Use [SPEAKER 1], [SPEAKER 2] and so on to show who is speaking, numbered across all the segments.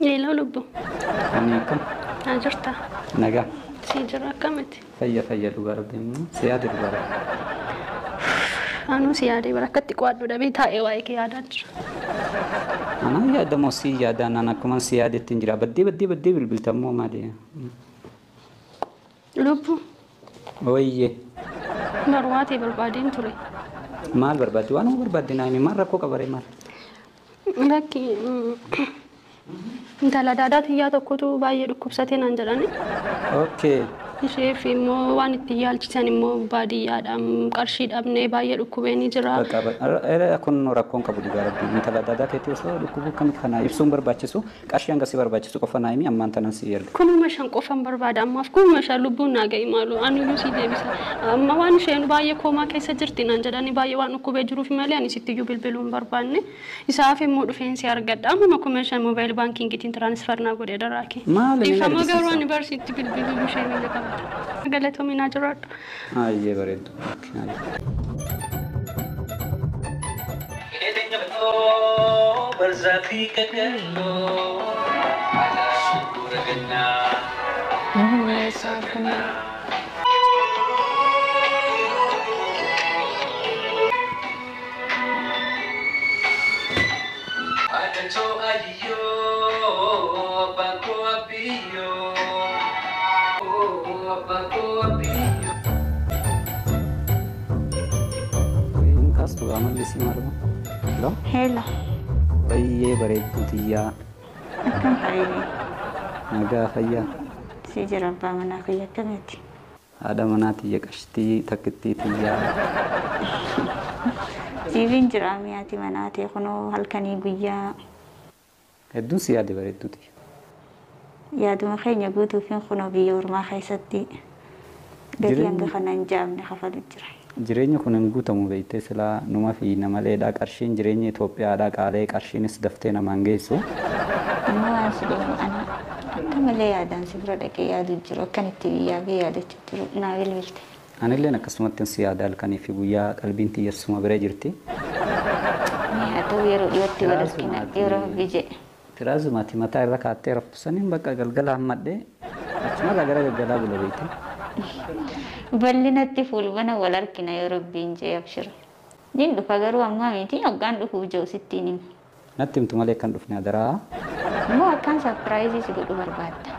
[SPEAKER 1] ليلى لبو
[SPEAKER 2] أنيكم
[SPEAKER 1] أجرتا
[SPEAKER 2] نجا
[SPEAKER 1] سيجرا كمت
[SPEAKER 2] فيا دوباره بيمو سيادة دوباره
[SPEAKER 1] أنا سيادة بركتي قواد وده بيتها إيوايك يا دادر
[SPEAKER 2] أنا يا دموسي يا دان أنا كمان سيادة تنجرا بدي بالتمو ما دي
[SPEAKER 1] لبو
[SPEAKER 2] ويه
[SPEAKER 1] مرواتي بالبعدين تري
[SPEAKER 2] مال بربادي وأنا بربادي نايمي مرة كوكا بري مال
[SPEAKER 1] لكن انت لا دادات هي تكتو باي ركوبساتين أنجراني
[SPEAKER 2] أوكي
[SPEAKER 1] ishee fi immoo waan itti yaalchisan immoo baadiyyaadhaan qarshiidhaan baay'ee dhukkubeenii jira.
[SPEAKER 2] Kun rakkoon qabu dhugaa rabbii intala adda addaa ta'etti osoo dhukkubuu akkamii kana ibsuun barbaachisu qarshii hanga si barbaachisu qofa naayimi ammaan tanan si erga.
[SPEAKER 1] Kunuma shan qofan barbaada ammaaf kunuma shan lubbuun naa ga'i maalu ani iyyuu si deebisa. Amma waan isheen baay'ee koomaa keessa jirti naan jedhanii baay'ee waan dhukkubee jiruuf malee ani sitti iyyuu bilbiluun barbaanne isaaf immoo dhufeensi argadha amma kuma shan moobaayil baankiingitiin tiraansfer naa godhee daraake. Ifama garuu ani barsiitti bilbiluu ishee miila qaba. قالت من أجراد
[SPEAKER 2] هاي بريد Kastu amal bisi malu, lo?
[SPEAKER 3] Hello.
[SPEAKER 2] Bayi bered putih.
[SPEAKER 3] Akan hari.
[SPEAKER 2] Naga faya.
[SPEAKER 3] Si jerapah mana kaya kemet.
[SPEAKER 2] Ada mana tiya kasti takti tiya.
[SPEAKER 3] Jibin jerami ati mana ati kono halkani guya.
[SPEAKER 2] Edun si ada bered putih.
[SPEAKER 3] Ya tu makanya gue tuh kan kono biar makai seti. Dari yang kekanan jam nih kafal jerai.
[SPEAKER 2] Jireenya kun hin guutamu beektee silaa numa fi namaleedha qarshiin jireenya Itoophiyaadha qaalee qarshiinis daftee namaan geessu.
[SPEAKER 3] Amma waan si dhufu ana akka malee yaadaan si bira dhaqee yaadu jiru akkanitti yaabee yaadachuu jiru naa bilbilte.
[SPEAKER 2] Anilleen akkasumatti si yaada halkanii fi guyyaa qalbiin xiyyeessuma bira jirti.
[SPEAKER 3] Haa ta'u yeroo dhiyootti wal argina yeroo bije.
[SPEAKER 2] Tiraazumati mataa irra kaattee raffisaniin bakka galgala hammadhee achumarraa gara galgalaa bula beekte.
[SPEAKER 3] Bal'inatti fuulbana wal argina yoo rabbiin jee abshira. Jin dhufa garuu ammaa miti hoggaan dhufuuf jiru sittiin hima.
[SPEAKER 2] Natti himtu malee kan dhufne adaraa.
[SPEAKER 3] Immoo akkaan sarpiraayizii si godhu barbaadda.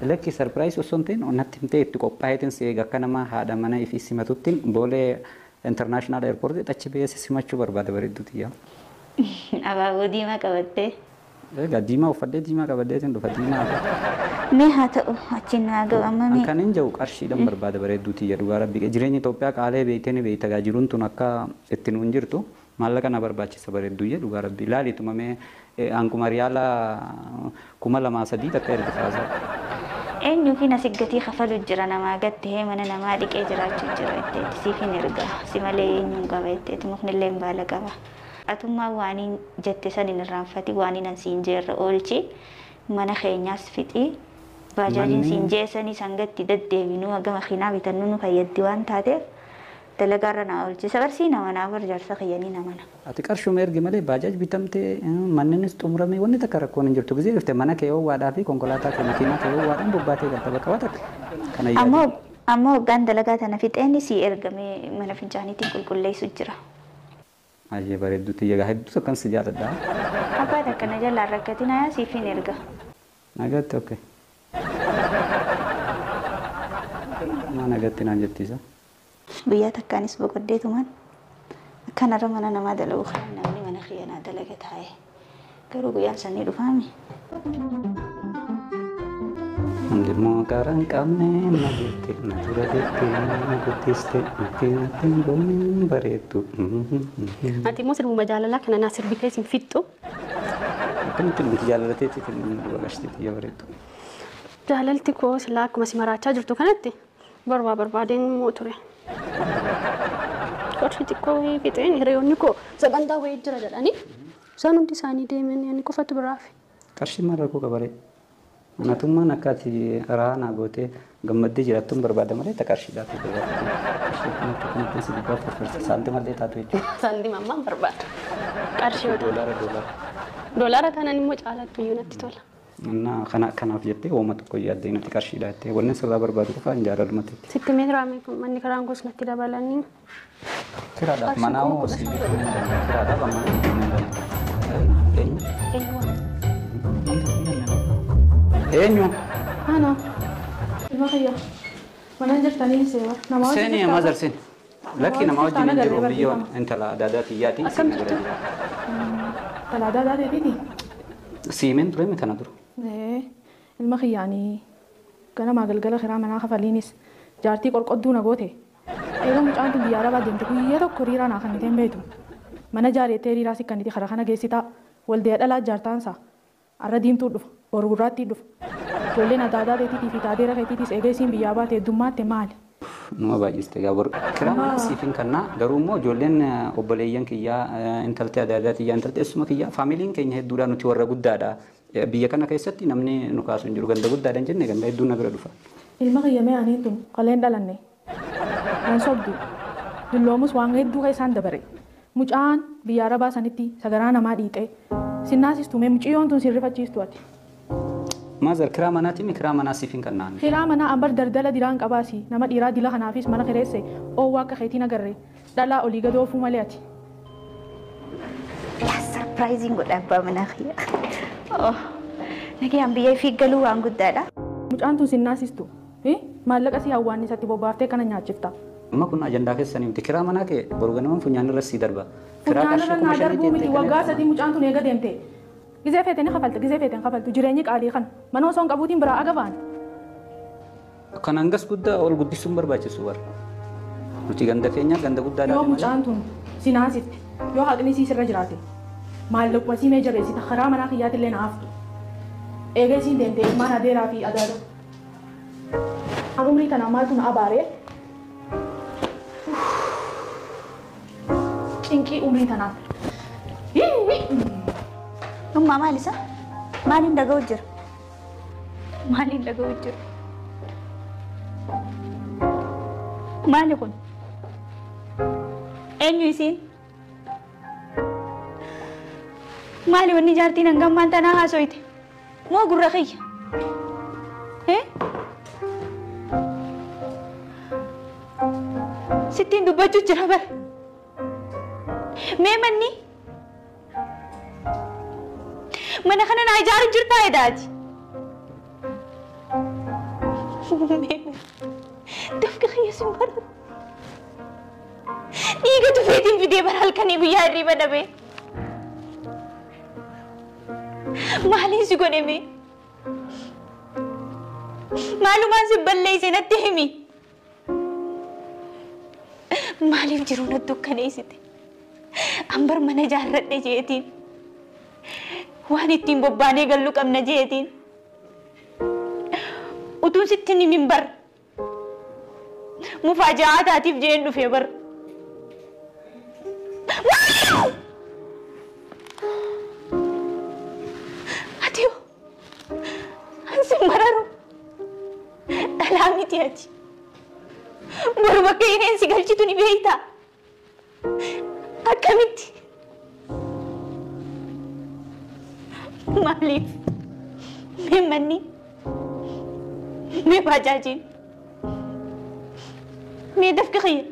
[SPEAKER 2] Lakki sarpiraayizii osoo hin ta'in natti himtee itti qophaa'eetiin si eega akka nama haadha mana ifi simatuttiin boolee intarnaashinaal eerpoortii achi beeyee simachuu barbaada bareedduuti yaa.
[SPEAKER 3] Abaaboo diimaa qabattee.
[SPEAKER 2] Egaa diimaa uffadhee diimaa qabadheetiin dhufa diimaa.
[SPEAKER 3] Mee haa ta'u achiin haa ga'u amma mee.
[SPEAKER 2] Kan hin jiru qarshiidhaan barbaada bareedduuti jedhu gara rabbi jireenya Itoophiyaa qaalee beektee beektaa jiruun tun akka ittiin hin jirtu maallaqa na barbaachisa bareedduu jedhu gara rabbi ilaaliituma mee hanguma riyaala 2,300 takka ergisaasa.
[SPEAKER 3] Eenyuufi na siggatii kafalu jira namaa gattee mana namaa dhiqee jiraachuu jira itteetti siifin erga si malee eenyuun qaba itteetti muknillee hin baala qaba. Atummaa waaniin jette san hin irraanfati waaniin an siin jeerra oolchi mana keenyaas fixii baajaajiin siin jeessanii sangatti deddeebinuu haga makiinaa bitannu nu fayyaddi waan taateef dalagaarra naa oolchi sabarsii nama naa barjaarsa kiyyanii namana.
[SPEAKER 2] Ati qarshuma ergi malee baajaaj bitamtee manninis xumuramee wanni takka rakkoon hin jirtu gisee dhufte mana kee waadhaa fi konkolaataa kee makiinaa kee waadhaan bobbaatee galta bakka waa takka.
[SPEAKER 3] Ammoo hoggaan dalagaa tana fixeenni si ergamee mana fincaaniitiin qulqulleessu jira.
[SPEAKER 2] Ayyee bareedduuti egaa hedduutu akkan si jaaladha.
[SPEAKER 3] Abbaa akkana jalaa rakkatinaa siifin erga.
[SPEAKER 2] Nagatti okkee. Maa nagatti naan jettiisa.
[SPEAKER 3] Guyyaa takkaanis boqoddeetumaan akkanarra mana namaa dalagu kan namni mana kiyyanaa dalaga taa'e. Garuu guyyaan sanii dhufaami.
[SPEAKER 2] Ammoo karaan qabne na jettee na dura jettee na guddiste ittiin booneen bareeddu.
[SPEAKER 1] Ati immoo sirbuma jaalalaa kana naa sirbitee siin fixxu.
[SPEAKER 2] Akkamitti nuti jaalateetti baqashtiitti yaa bareeddu.
[SPEAKER 1] Jaalalti koo silaa akkuma si maraachaa jirtu kanatti barbaadeen immoo ture. Qorshi xiqqoo fixeen hiriyoonni koo sagantaa wayii jira jedhanii isaan hundi isaanii deeman ani qofatu biraafi.
[SPEAKER 2] Qarshii marra koo qabaree. Anatummaan akkaati raana gootee gammaddee jiraattuun barbaada malee taqarshiidhaaf barbaada. Qarshii kanatti si dubbaa firfirsa saantima illee taatu jechuudha.
[SPEAKER 1] Saantima ammaan barbaada. Qarshii yoo
[SPEAKER 2] Doolaara.
[SPEAKER 1] Doolaara taanaan immoo caalatti iyyuu natti tola.
[SPEAKER 2] أنا خنا في جتة وما تقول يا دينا تكرشي لاتي والناس اللي بربادو فانجار المتت
[SPEAKER 1] 6 متر عمي من كران قوس نكتة بالاني
[SPEAKER 2] كرا دا ما ناو سي كرا دا ما أيوة
[SPEAKER 4] أنا المخيّة وننجر تاني سيوا
[SPEAKER 2] سيني ما زر سين لكن ما وجه من جرو بيون أنت لا دادات ياتي
[SPEAKER 4] تلا دادات ياتي
[SPEAKER 2] سيمن ترى متى ندرو
[SPEAKER 4] المخيّة يعني كان ما قلقلا خيرا منا خفالينيس جارتي قدو نغوته ايغا مچانتو بيارا با دمتو يدو كوريرا نا خنيتين بيتو منا جاري تيري راسي كانيتي خرخنا گيسيتا ولدي دلا جارتانسا ارديمتو دف ورغراتي دف جولينا دادا ديتي في تاديرا كيتيس ايغيسين بيابا تي دمات مال
[SPEAKER 2] نما باجست غابر كرام سيفين كنا غرومو جولين اوبليين كيا انتلتي داداتي يا انتلتي اسمك يا فاميلين كيني هدودا نتي ور غدادا بيا كنا كيستي نمني نكاسو جرو غند غدادا جن غند هدو نغر دفا
[SPEAKER 4] المخيّة ما انيتو قلين دلني nan sobdu dullomus waan hedduu keessaan dabare mucaan biyya arabaa sanitti sagaraa namaa dhiixee sinnaasistu mee muciyyoon tun sirrifachiistu ati
[SPEAKER 2] maazar kiraa manaatiin kiraa manaa siifin kannaan
[SPEAKER 4] kiraa manaa ambar daldala diraan qabaasi nama dhiiraa dila kanaafis mana kireesse oowwaa akka keetiin agarre dhalaa olii gadoofuu malee ati
[SPEAKER 3] surprising godha abbaa manaa kiyya nagayaan biyya fi galuu waan guddaadha
[SPEAKER 4] mucaan tun sinnaasistu maallaqa si hawwaannisatti bobbaaftee kana nyaachifta
[SPEAKER 2] amma kun ajandaa keessanii miti kiraa manaa kee borganaman funyaan irra sii darba
[SPEAKER 4] funyaan irra naa darbuu miti waggaa sadii mucaan tun eega deemte gizee feetee ni kafaltu jireenyi qaalii kan mana osoo hin qabuutiin biraa agabaan
[SPEAKER 2] kan hangas guddaa ol guddisuun barbaachisu war nuti ganda keenya ganda guddaa
[SPEAKER 4] yoo mucaan tun sinaasitti yoo haqni sii sirra jiraate maallaquma sii mee jabeessita karaa manaa kiyyaatillee na haftu eega isiin deemte ilmaan adeeraa fi adaada Amri tanah mal tu nak abare, ingki umri tanah.
[SPEAKER 3] Mama Alisa, malin daga ujur, malin daga ujur, malikun, enyuisin, mali wani jarti nanggam mantana hasoit, mau gurrahi, Sittin dubbachuu jira bar. Mee manni? Mana kana naa ijaaru jirtaa edaati. Dafka xiyyeessuun bara. Dhiiga tufeetiin fidee bara halkanii guyyaa hirriba dhabee. Maaliin si godhe mee? Maalumaan si balleeyse natti himi. Maaliif jiru na dukkaneessite ambar mana jaarradhe jeetiin waan ittiin bobbaanee gallu qabna jeetiin utuun sitti ni minbar mufaaja'aa taatiif jeen dhufe bar atiyo ansi mararu dhalaa miti ati baru bakka ineen si galchitu ni beeyta akkamitti maaliif mee manni mee baajaajiin mee dafka xiyya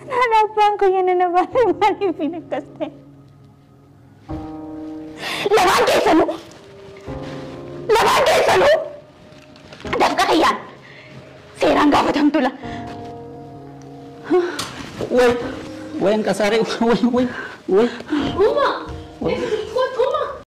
[SPEAKER 3] naan abbaan ko yana na baale maaliif hin akkas ta'e Lamaan keessanuu dafqa xiyyaan seeraan gaafatamtu la.
[SPEAKER 2] Way, enqasaaree, way.
[SPEAKER 1] Uma!